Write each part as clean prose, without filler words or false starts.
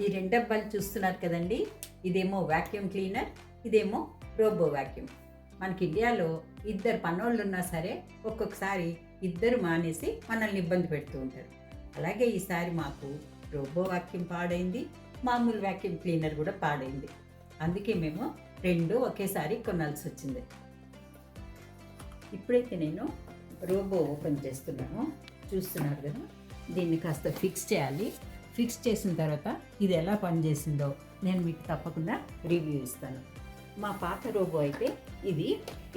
ఈ రెండు డబ్బాలు చూస్తున్నారు కదండి, ఇదేమో వాక్యూమ్ క్లీనర్, ఇదేమో రోబో వాక్యూమ్. మనకి ఇండియాలో ఇద్దరు పనోళ్ళు ఉన్నా సరే ఒక్కొక్కసారి ఇద్దరు మానేసి మనల్ని ఇబ్బంది పెడుతూ ఉంటారు. అలాగే ఈసారి మాకు రోబో వాక్యూమ్ పాడైంది, మామూలు వాక్యూమ్ క్లీనర్ కూడా పాడైంది. అందుకే మేము రెండు ఒకేసారి కొనాల్సి వచ్చింది. ఇప్పుడైతే నేను రోబో ఓపెన్ చేస్తున్నాను, చూస్తున్నారు కదా. దీన్ని కాస్త ఫిక్స్ చేయాలి. ఫిక్స్ చేసిన తర్వాత ఇది ఎలా పనిచేసిందో నేను మీకు తప్పకుండా రివ్యూ ఇస్తాను. మా పాత రోబో అయితే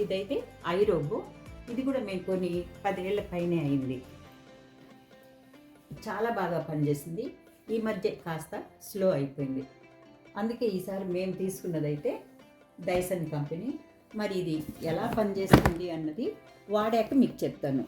ఇదైతే ఐ రోబో. ఇది కూడా మేము కొన్ని 10 ఏళ్ల పైనే అయింది. చాలా బాగా పనిచేసింది. ఈ మధ్య కాస్త స్లో అయిపోయింది. అందుకే ఈసారి మేము తీసుకున్నదైతే డైసన్ కంపెనీ. మరి ఇది ఎలా పనిచేస్తుంది అన్నది వాడాక మీకు చెప్తాను.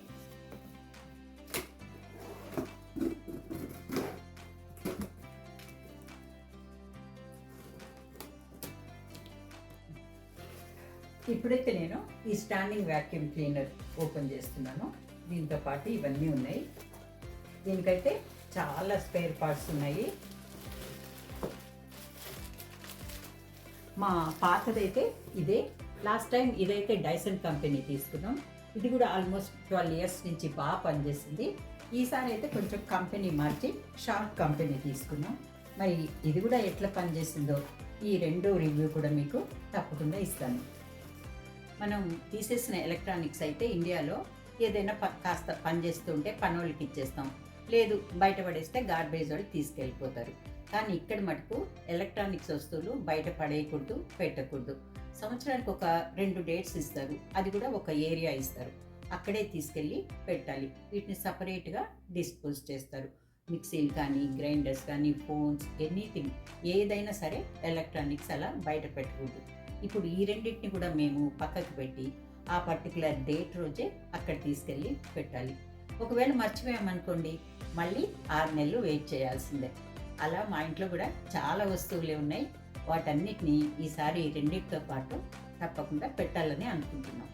ఇప్పుడైతే నేను ఈ స్టాండింగ్ వాక్యూమ్ క్లీనర్ ఓపెన్ చేస్తున్నాను. దీంతో పాటు ఇవన్నీ ఉన్నాయి. దీనికైతే చాలా స్పేర్ పార్ట్స్ ఉన్నాయి. మా పాతదైతే ఇదే. లాస్ట్ టైం ఇదైతే డైసన్ కంపెనీ తీసుకున్నాం. ఇది కూడా ఆల్మోస్ట్ 12 ఇయర్స్ నుంచి బాగా పనిచేసింది. ఈసారి అయితే కొంచెం కంపెనీ మార్చి షార్ప్ కంపెనీ తీసుకున్నాం. మరి ఇది కూడా ఎట్లా పనిచేసిందో ఈ రెండో రివ్యూ కూడా మీకు తప్పకుండా ఇస్తాను. మనం తీసేసిన ఎలక్ట్రానిక్స్ అయితే ఇండియాలో ఏదైనా కాస్త పనిచేస్తుంటే పనోళ్ళకి ఇచ్చేస్తాం, లేదు బయట పడేస్తే గార్బేజ్ వాళ్ళు తీసుకెళ్ళిపోతారు. కానీ ఇక్కడ మటుకు ఎలక్ట్రానిక్స్ వస్తువులు బయట పడేయకూడదు, పెట్టకూడదు. సంవత్సరానికి ఒక 2 డేట్స్ ఇస్తారు, అది కూడా ఒక ఏరియా ఇస్తారు, అక్కడే తీసుకెళ్ళి పెట్టాలి. వీటిని సపరేట్గా డిస్పోజ్ చేస్తారు. మిక్సీలు కానీ, గ్రైండర్స్ కానీ, ఫోన్స్, ఎనీథింగ్ ఏదైనా సరే ఎలక్ట్రానిక్స్ అలా బయట పెట్టకూడదు. ఇప్పుడు ఈ రెండింటిని కూడా మేము పక్కకు పెట్టి ఆ పర్టికులర్ డేట్ రోజే అక్కడ తీసుకెళ్ళి పెట్టాలి. ఒకవేళ మర్చిపోయామనుకోండి, మళ్ళీ 6 నెలలు వెయిట్ చేయాల్సిందే. అలా మా ఇంట్లో కూడా చాలా వస్తువులే ఉన్నాయి. వాటన్నిటిని ఈసారి రెండింటితో పాటు తప్పకుండా పెట్టాలని అనుకుంటున్నాం.